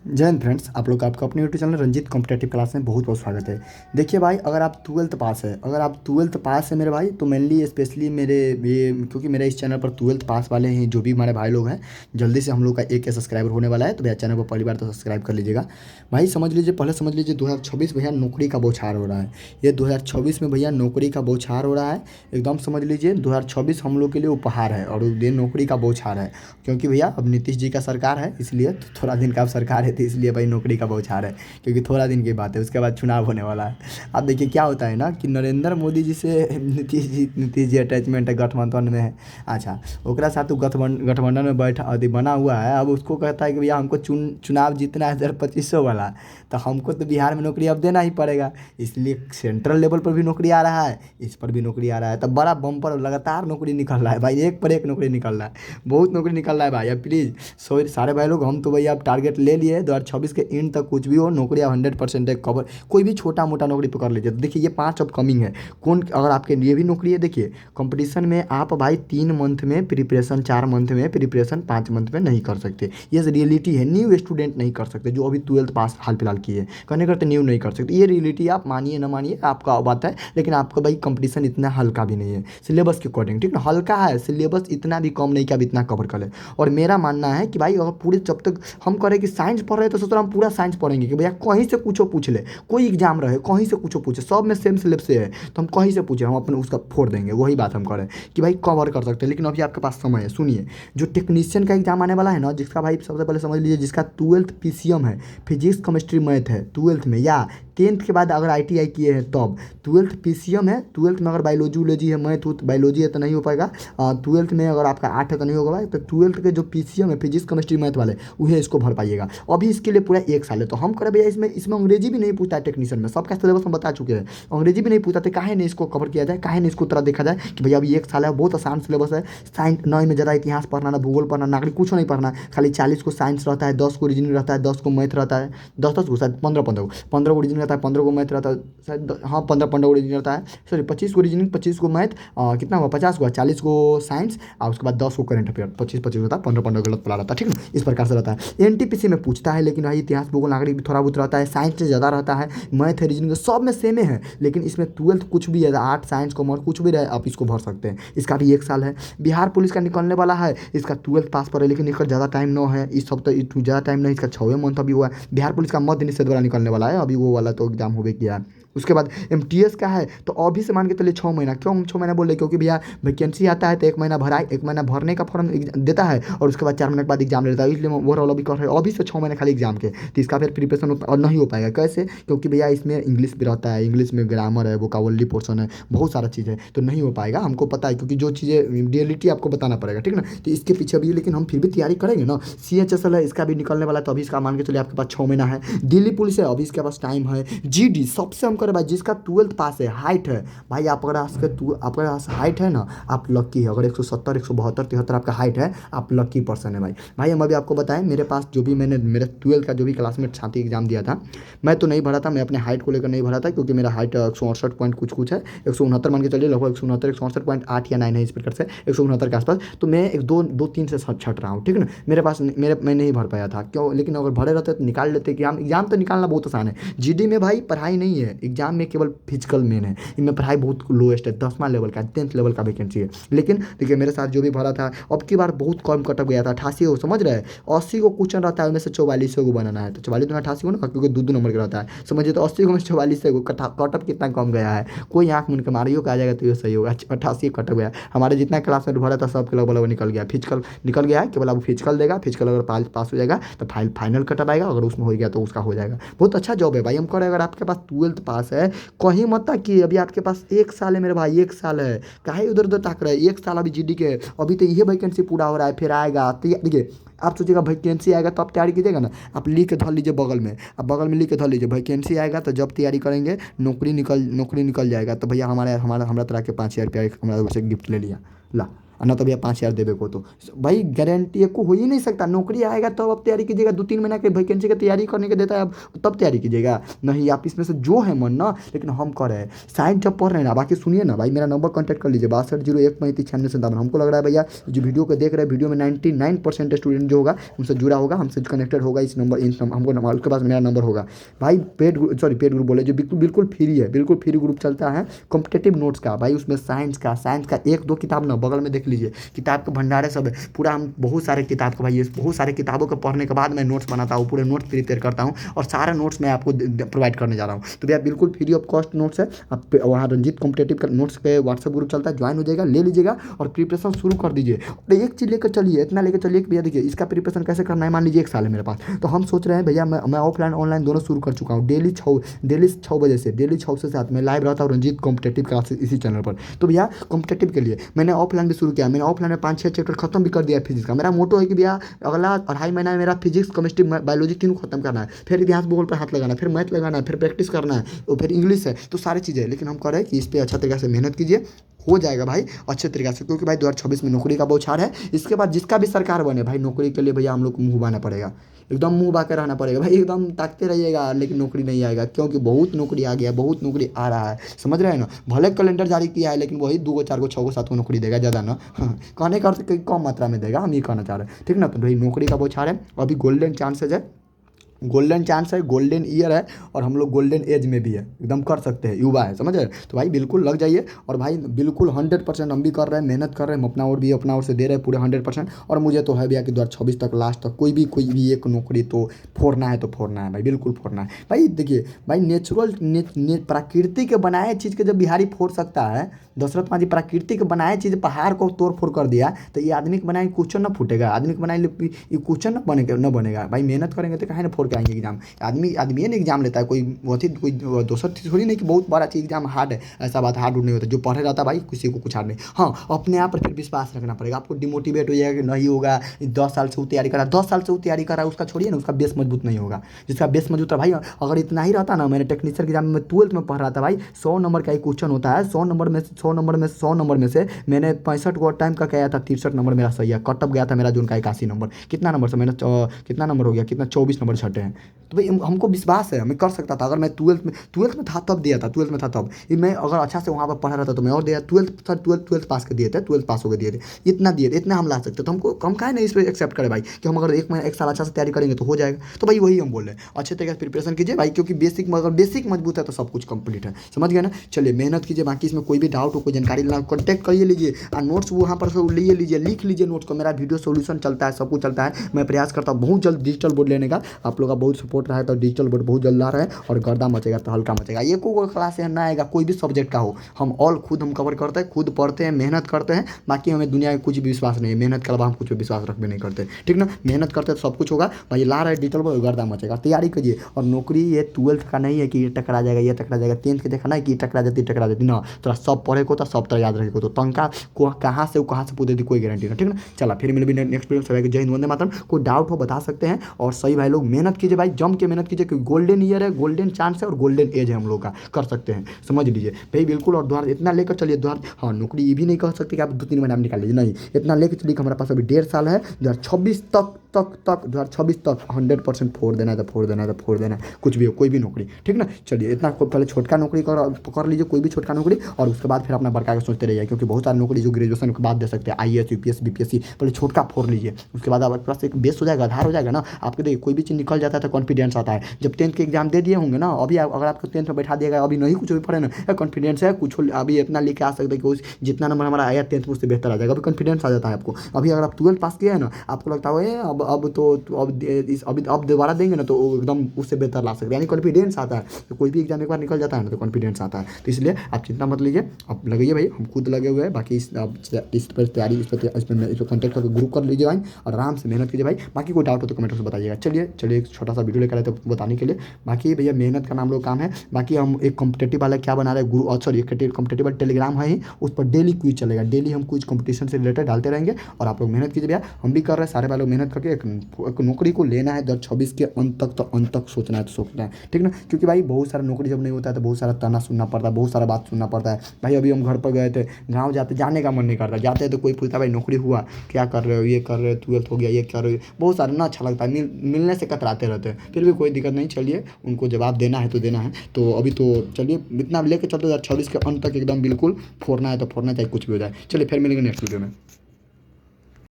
जय हिंद फ्रेंड्स, आप लोग का आपका अपने YouTube channel Ranjeet competitive class में बहुत बहुत स्वागत है। देखिए भाई, अगर आप ट्वेल्थ पास है मेरे भाई, तो मेनली स्पेशली मेरे ये क्योंकि मेरे इस चैनल पर ट्वेल्थ पास वाले हैं जो भी हमारे भाई लोग हैं, जल्दी से हम लोग का 1 के सब्सक्राइबर होने वाला है। तो भैया चैनल को पहली बार तो सब्सक्राइब कर लीजिएगा। भाई समझ लीजिए, पहले समझ लीजिए 2026 भैया नौकरी का बौछार हो रहा है। ये 2026 में भैया नौकरी का बौछार हो रहा है। एकदम समझ लीजिए 2026 हम लोग के लिए उपहार है और ये नौकरी का बौछार है। क्योंकि भैया अब नीतीश जी का सरकार है, इसलिए तो थोड़ा दिन का अब सरकार है, तो इसलिए भाई नौकरी का बौछार है। क्योंकि थोड़ा दिन की बात है, उसके बाद चुनाव होने वाला है। अब देखिए क्या होता है ना कि नरेंद्र मोदी जी से नीतीश जी अटैचमेंट है, गठबंधन में है। अच्छा, ओकरा साथ गठबंधन में बैठा अभी बना हुआ है। अब उसको कहता है कि भैया हमको चुनाव जीतना है 2025 वाला, तो हमको तो बिहार में नौकरी अब देना ही पड़ेगा। इसलिए सेंट्रल लेवल पर भी नौकरी आ रहा है, इस पर भी नौकरी आ रहा है। तब बड़ा बम्पर लगातार नौकरी निकल रहा है भाई, एक पर एक नौकरी निकल रहा है। बहुत नौकरी निकल रहा है भाई। अब प्लीज़ सो सारे भाई लोग, हम तो भैया अब टारगेट ले लिए 2026 के एंड तक कुछ भी हो नौकरी आप 100% कवर, कोई भी छोटा मोटा नौकरी पकड़ लीजिए। तो देखिए ये 5 अपकमिंग है। कौन अगर आपके लिए भी नौकरी है, देखिए कंपटीशन में आप भाई 3 मंथ में प्रिपरेशन, 4 मंथ में प्रिपरेशन, 5 मंथ में नहीं कर सकते। ये रियलिटी है। न्यू स्टूडेंट नहीं कर सकते जो अभी ट्वेल्थ पास हाल फिलहाल किए, करने करते न्यू नहीं कर सकते। ये रियलिटी आप मानिए ना मानिए आपका बात है, लेकिन आपका भाई कंपटीशन इतना हल्का भी नहीं है सिलेबस के अकॉर्डिंग, ठीक ना। हल्का है सिलेबस, इतना भी कम नहीं कि आप इतना कवर कर ले। और मेरा मानना है कि भाई अगर पूरे जब तक हम करें कि साइंस पढ़ रहे हैं तो सोच रहा हम पूरा साइंस पढ़ेंगे कि भैया कहीं से कुछ पूछ ले, कोई एग्जाम रहे कहीं से कुछ पूछे, सब में सेम सिलेबस से है तो हम कहीं से पूछे, हम अपने उसका फोड़ देंगे। वही बात हम करें कि भाई कवर कर सकते हैं। लेकिन अभी आपके पास समय है। सुनिए, जो टेक्नीशियन का एग्जाम आने वाला है ना, जिसका भाई सबसे पहले समझ लीजिए, जिसका ट्वेल्थ पीसीएम है, फिजिक्स केमिस्ट्री मैथ है ट्वेल्थ में, या 10th के बाद अगर आईटीआई किए हैं तब ट्वेल्थ पीसीएम है। ट्वेल्थ में अगर बायोलॉजी वोलॉजी है, मैथ बायोलॉजी है तो नहीं हो पाएगा। ट्वेल्थ में अगर आपका 8 है तो नहीं होगा भाई। तो ट्वेल्थ के जो पीसीएम है, फिजिक्स केमिस्ट्री मैथ वाले, उन्हें इसको भर पाइएगा। अभी इसके लिए पूरा 1 साल है। तो हम करें भैया इसमें इसमें अंग्रेजी भी नहीं पूछता है टेक्नीशियन में, सबका सिलेबस हम बता चुके हैं। अंग्रेजी भी नहीं पूछता, तो काहे नहीं इसको कवर किया जाए, काहे नहीं इसको तरह देखा जाए कि भैया अभी 1 साल है, बहुत आसान सिलेबस है। साइंस नौ में ज़्यादा इतिहास पढ़ना ना, भूगोल पढ़ना, नागरिक कुछ नहीं पढ़ना। खाली 40 को साइंस रहता है, 10 को रीजनिंग रहता है, 10 को मैथ रहता है, 10 10 को शायद 15 को रीजनिंग रहता है, 15 को मैथ रहता है शायद, हाँ 15 को रीजनिंग रहता है, सॉरी 25 को रीजनिंग, 25 को मैथ, कितना हुआ 50 को, 40 को साइंस, और उसके बाद 10 को करंट अफेयर, 25 होता है, 15 गलत पड़ा रहता है, ठीक है। इस प्रकार से रहता है। एनटीपीसी में पूछता है, लेकिन भाई इतिहास भूगोल नागरिक भी थोड़ा बहुत रहता है, साइंस से ज़्यादा रहता है, मैथ है रीजनिंग सब में सेम है। लेकिन इसमें ट्वेल्थ कुछ भी है, आर्ट साइंस कॉमर्स कुछ भी रहे, आप इसको भर सकते हैं। इसका भी 1 साल है। बिहार पुलिस का निकलने वाला है, इसका ट्वेल्थ पास पर है, लेकिन इसका ज़्यादा टाइम न है। इस सप्ताह ज़्यादा टाइम नहीं, इसका 6वें मंथ अभी हुआ है। बिहार पुलिस का मध्य निषेध वाला निकलने वाला है, अभी वो वाला तो एग्जाम हो गया किया है। उसके बाद एमटीएस का है, तो अभी से मान के चलिए 6 महीना। क्यों हम 6 महीना बोल रहे हैं? क्योंकि भैया वैकेंसी आता है तो 1 महीना भरा, 1 महीना भरने का फॉर्म देता है, और उसके बाद 4 महीने के बाद एग्जाम लेता है। इसलिए वो रोल अभी कर रहे हैं, अभी से 6 महीने खाली एग्जाम के। तो इसका फिर प्रिपरेशन और नहीं हो पाएगा। कैसे? क्योंकि भैया इसमें इंग्लिश भी रहता है, इंग्लिश में ग्रामर है, वोकाबुलरी पोर्शन है, बहुत सारा चीज़ है, तो नहीं हो पाएगा। हमको पता है, क्योंकि जो चीज़ें रियलिटी आपको बताना पड़ेगा, ठीक ना। तो इसके पीछे भी, लेकिन हम फिर भी तैयारी करेंगे ना। CHSL है, इसका भी निकलने वाला है, तो अभी इसका मान के चलिए आपके पास 6 महीना है। दिल्ली पुलिस है, अभी इसके पास टाइम है। जीडी सबसे हम करें भाई, जिसका ट्वेल्थ पास है, हाइट है भाई, आप अगर आपके पास हाइट है ना, आप लक्की है। अगर 170 172 73 आपका हाइट है, आप लक्की पर्सन है भाई। भाई हम अभी आपको बताएं, मेरे पास जो भी मैंने मेरे ट्वेल्थ का जो भी क्लासमेट साथी एग्जाम दिया था, मैं तो नहीं भरा था, मैं अपने हाइट को लेकर नहीं भरा था, क्योंकि मेरा हाइट 168 पॉइंट कुछ कुछ है, 169 मान के चलिए, लगभग 169 168.8 या 9 है, इस प्रकार से 169 के आसपास। तो मैं एक दो दो तीन से छट रहा हूँ, ठीक है ना। मेरे पास मैं नहीं भर पाया था, क्यों? लेकिन अगर भरे रहते तो निकाल लेते। एग्जाम तो निकालना बहुत आसान है। जीडी में भाई पढ़ाई नहीं है, एग्जाम में केवल फिजिकल मेन है। इनमें पढ़ाई बहुत लोएस्ट है, 10वां लेवल का, 10th लेवल का वैकेंसी है। लेकिन देखिए मेरे साथ जो भी भरा था, अब की बार बहुत कम कटअप गया था, 88 को, समझ रहे हैं। 80 को क्वेश्चन रहता है, उनमें से 44 को बनाना है, तो 44 में 88 को ना, क्योंकि दो नंबर का रहता है, समझिए। तो 80 को में 44 को कटअप कितना कम गया है। कोई आँख मुन के मारियो का आ जाएगा तो ये सही होगा। 88 कटअप गया। हमारे जितना क्लास में भरा था सब के लगभग निकल गया। फिजिकल निकल गया है, केवल अब फिजिकल देगा। फिजिकल अगर पास हो जाएगा तो फाइनल कटअप आएगा, अगर उसमें हो गया तो उसका हो जाएगा। बहुत अच्छा जॉब है भाई। हम कह रहे हैं, अगर आपके पास ट्वेल्थ पास है, कहीं मत कि अभी आपके पास 1 साल है मेरे भाई, 1 साल है। काहे उधर उधर ताक रहे हैं? 1 साल अभी जीडी के, अभी तो ये वैकेंसी पूरा हो रहा है, फिर आएगा। तो देखिए आप सोचिएगा वैकेंसी आएगा तो आप तैयारी कीजिएगा ना। आप लिख के धर लीजिए बगल में, आप बगल में लिख के धर लीजिए, वैकेंसी आएगा तो जब तैयारी करेंगे नौकरी निकल जाएगा। तो भैया हमारा तरह के 5,000 रुपया हमारा से गिफ्ट ले लिया ला। और ना तो भैया 5,000 देवे को तो भाई गारंटी को हो ही नहीं सकता। नौकरी आएगा तो अब तैयारी कीजिएगा, 2-3 महीना की वैकेंसी की तैयारी करने के देता है अब, तब तैयारी कीजिएगा। नहीं आप इसमें से जो है मन ना, लेकिन हम कर रहे हैं साइंस जब पढ़ रहे हैं ना। बाकी सुनिए ना भाई, मेरा नंबर कॉन्टैक्ट कर लीजिए 6201 95 97। हमको लग रहा है भैया जो वीडियो को देख रहे हैं, वीडियो में 99% स्टूडेंट जो होगा उनसे जुड़ा होगा, हमसे कनेक्टेड होगा। इस नंबर हमको नंबर उसके पास मेरा नंबर होगा भाई। पेड ग्रुप बोले जो बिल्कुल बिल्कुल फ्री है, बिल्कुल फ्री ग्रुप चलता है कॉम्पिटेटिव नोट्स का भाई। उसमें साइंस का 1-2 किताब ना बगल में देख लीजिए, किताब का भंडार है सब है पूरा। हम बहुत सारे किताब का भाई, ये बहुत सारे किताबों को पढ़ने के बाद मैं नोट्स बनाता हूँ, पूरे नोट्स प्रिपेयर करता हूँ और सारा नोट्स मैं आपको प्रोवाइड करने जा रहा हूँ। तो भैया बिल्कुल फ्री ऑफ कॉस्ट नोट्स है। आप वहाँ रंजीत कॉम्पिटेटिव का नोट्स के व्हाट्सएप ग्रुप चलता है, ज्वाइन हो जाएगा, ले लीजिएगा और प्रिपरेशन शुरू कर दीजिए। और एक चीज़ लेकर चलिए, इतना लेकर चलिए कि भैया देखिए इसका प्रिपरेशन कैसे करना है। मान लीजिए 1 साल है मेरे पास, तो हम सोच रहे हैं भैया मैं ऑफलाइन ऑनलाइन दोनों शुरू कर चुका हूँ। डेली 6 बजे से, डेली 6 से 7 में लाइव रहता हूँ रंजीत कॉम्पिटेटिव क्लासेस इसी चैनल पर। तो भैया कॉम्पिटेटिव के लिए मैंने ऑफलाइन भी शुरू किया। मैंने ऑफलाइन में 5-6 चैप्टर खत्म भी कर दिया फिजिक्स का। मेरा मोटो है कि भैया अगला 2.5 महीना मेरा फिजिक्स केमिस्ट्री बायोलॉजी तीनों खत्म करना है, फिर इतिहास भूगोल पर हाथ लगाना है, फिर मैथ लगाना है, फिर प्रैक्टिस करना है, और फिर इंग्लिश है, तो सारी चीज़ें। लेकिन हम कह रहे हैं कि इस पर अच्छा तरीके से मेहनत कीजिए, हो जाएगा भाई अच्छे तरीके से। क्योंकि भाई 2026 में नौकरी का बौछार है। इसके बाद जिसका भी सरकार बने भाई, नौकरी के लिए भैया हम लोग को मुँह बाना पड़ेगा, एकदम मुँह बा के रहना पड़ेगा भाई, एकदम ताकते रहिएगा, लेकिन नौकरी नहीं आएगा। क्योंकि बहुत नौकरी आ गया, बहुत नौकरी आ रहा है, समझ रहे हैं ना। भले कैलेंडर जारी किया है, लेकिन वही 2 4 6 7 नौकरी देगा, ज़्यादा ना कहने का अर्थ कम मात्रा में देगा, हम ये कहना चाह रहे हैं, ठीक ना। तो भाई नौकरी का बौछार है, अभी गोल्डन चांसेज है, गोल्डन चांस है, गोल्डन ईयर है, और हम लोग गोल्डन एज में भी है, एकदम कर सकते हैं, युवा है, समझ रहे। तो भाई बिल्कुल लग जाइए। और भाई बिल्कुल 100% हम भी कर रहे हैं, मेहनत कर रहे हैं, हम अपना और भी अपना और से दे रहे हैं पूरे 100%। और मुझे तो है भैया कि 2026 तक लास्ट तक कोई भी एक नौकरी तो फोड़ना है, तो फोड़ना है भाई, बिल्कुल फोड़ना है भाई। देखिए भाई नेचुरल प्रकृति के बनाए चीज़ के जब बिहारी फोड़ सकता है, दशरथ मांझी प्रकृति के बनाए चीज़ पहाड़ को तोड़ फोड़ कर दिया, तो ये आदमी के बनाए क्वेश्चन ना फूटेगा, आदमी के बनाए ये क्वेश्चन ना बनेगा भाई। मेहनत करेंगे तो कहीं ना फोड़ के आएंगे एग्जाम। आदमी ने एग्जाम लेता है, कोई दोसर थोड़ी नहीं कि बहुत बड़ा चीज़ एग्जाम हार्ड है, ऐसा बात हार्ड नहीं होता। जो पढ़े रहता है भाई किसी को कुछ हार्ड नहीं। हाँ अपने आप पर फिर विश्वास रखना पड़ेगा, आपको डिमोटिवेट हो जाएगा कि नहीं होगा, 10 साल से वो तैयारी करा, 10 साल से वो तैयारी करा, उसका छोड़िए ना, उसका बेस मजबूत नहीं होगा। जिसका बेस मजबूत है भाई, अगर इतना ही रहता ना, मैंने टेक्नीशियन एग्जाम में 12th में पढ़ रहा था भाई, 100 नंबर का एक क्वेश्चन होता है, 100 नंबर में से मैंने 65 को टाइम का क्या था, 63 नंबर मेरा सही है, कट ऑफ गया था मेरा जो उनका 81 नंबर। कितना नंबर से मैंने कितना नंबर हो गया, कितना 24 नंबर छटे हैं। तो भाई हमको विश्वास है, मैं कर सकता था। अगर मैं 12th में था तब दिया था, 12th में था तब मैं अगर अच्छा से वहाँ पर पढ़ा रहता तो मैं और दिया। 12th पास के दिए थे, 12th पास होकर दिए थे, इतना दिए थे, इतना हम ला सकते। तो हमको कम काहे नहीं इस पर एक्सेप्ट करे भाई, कि हम अगर 1 साल अच्छा से तैयारी करेंगे तो हो जाएगा। तो भाई वही हम बोल रहे हैं, अच्छे तरीके से प्रिपरेशन कीजिए भाई, क्योंकि अगर बेसिक मजबूत है तो सब कुछ कंप्लीट है, समझ गए ना। चलिए मेहनत कीजिए, बाकी इसमें कोई भी डाउट हो, कोई जानकारी लेना, कॉन्टैक्ट करिए लीजिए, और नोट्स वहाँ पर से ले लीजिए, लिख लीजिए नोट्स को। मेरा वीडियो सोल्यूशन चलता है, सब कुछ चलता है। मैं प्रयास करता हूँ बहुत जल्द डिजिटल बोर्ड लेने का, आप लोग का बहुत सपोर्ट रहा है तो डिजिटल बोर्ड बहुत जल्द ला रहे हैं, और गर्दा मचेगा तो हल्का मचेगा। ये कोई क्लास है ना आएगा, कोई भी सब्जेक्ट का हो, हम खुद हम कवर करते हैं, खुद पढ़ते हैं, मेहनत करते हैं। बाकी हमें दुनिया में कुछ भी विश्वास नहीं है, मेहनत के अलावा हम कुछ भी विश्वास रख भी नहीं करते, ठीक ना। मेहनत करते हैं तो सब कुछ होगा भाई, ला रहे डिजिटल बोर्ड, गर्दा मचेगा, तैयारी कीजिए। और नौकरी ये 12th का नहीं है कि ये टकरा जाएगा, ये टकरा जाएगा, 10th के देखा ना कि टकरा जाती ना, तो सब पढ़े को तो सब तरह याद रखेगा, तो तंका को कहाँ से पूछे थी कोई गारंटी ना, ठीक ना। चला फिर मिले भी नेक्स्ट वीडियो में। जय हिंद, वंदे मातरम। कोई डाउट हो बता सकते हैं। और सही भाई लोग मेहनत कीजिए भाई, जम के मेहनत कीजिए, क्योंकि गोल्डन ईयर है, गोल्डन चांस है, और गोल्डन एज है हम लोग का, कर सकते हैं, समझ लीजिए भाई बिल्कुल। और द्वार इतना लेकर चलिए, द्वार हाँ नौकरी ये भी नहीं कह सकते कि आप 2-3 महीना में निकाल लीजिए, नहीं, इतना लेकर चलिए कि हमारे पास अभी 1.5 साल है, 2026 तक 2026 तक 100% फोड़ देना है, तो फोड़ देना है, तो फोड़ देना है, कुछ भी हो, कोई भी नौकरी, ठीक ना। चलिए इतना पहले छोटका नौकरी कर लीजिए, कोई भी छोटका नौकरी, और उसके बाद फिर अपना बड़का के सोचते रहिए, क्योंकि बहुत सारी नौकरी जो ग्रेजुएशन के बाद दे सकते हैं, IAS UPS BPSC। पहले छोटका फोड़ लीजिए, उसके बाद आपके पास एक बेस हो जाएगा, आधार हो जाएगा ना आपके। देखिए कोई भी चीज़ निकल जाता है तो कॉन्फिडेंस आता है। जब 10th के एग्जाम दे दिए होंगे ना, अभी अगर आपको 10th में बैठा दिएगा, अभी नहीं कुछ भी पढ़े ना, कॉन्फिडेंस है कुछ अभी इतना लेके आ सकते हैं कि जितना नंबर हमारा आया 10th में उससे बेहतर आ जाएगा, अभी कॉन्फिडेंस आ जाता है आपको। अभी अगर आप 12th पास किया है ना, आपको लगता है अब दोबारा देंगे ना तो एकदम उससे बेहतर ला सकते हैं, यानी कॉन्फिडेंस आता है। तो कोई भी एग्जाम एक बार निकल जाता है ना तो कॉन्फिडेंस आता है। तो इसलिए आप चिंता मत लीजिए, आप लगाइए भाई, हम खुद लगे हुए हैं। बाकी इस पर तैयारी, इस पर कॉन्टैक्ट करके ग्रुप कर लीजिए भाई, और आराम से मेहनत कीजिए भाई। बाकी कोई डाउट हो तो कमेंट में बताइएगा। चलिए छोटा सा वीडियो लेकर आए थे बताने के लिए। बाकी भैया मेहनत का नाम लोग काम है। बाकी हम एक कॉम्पिटेटिव वाला क्या बना रहे हैं, गुरु सॉरी कॉम्पिटेटिव वाला टेलीग्राम है ही, उस पर डेली क्विज चलेगा। डेली हम कुछ कंपटीशन से रिलेटेड डालते रहेंगे और आप लोग मेहनत कीजिए भैया। हम भी कर रहे हैं, सारे वाले लोग मेहनत करके एक नौकरी को लेना है 2026 के अंत तक। तो अंत तक सोचना है तो सोचना है, ठीक ना। क्योंकि भाई बहुत सारा नौकरी जब नहीं होता है तो बहुत सारा ताना सुनना पड़ता है, बहुत सारा बात सुनना पड़ता है। भाई अभी हम घर पर गए थे, गाँव जाने का मन नहीं करता। जाते हैं तो कोई पूछता है भाई नौकरी हुआ, क्या कर रहे हो, ये कर रहे हो, 12th हो गया, ये कर रहे हो, बहुत सारा ना अच्छा लगता है। मिलने से कतराते रहते हैं। फिर भी कोई दिक्कत नहीं, चलिए उनको जवाब देना है तो देना है। तो अभी तो चलिए इतना लेके चलते 2026 के अंत तक एकदम बिल्कुल फोड़ना है तो फोड़ना, चाहे कुछ भी हो जाए। चलिए फिर मिलेंगे नेक्स्ट वीडियो में।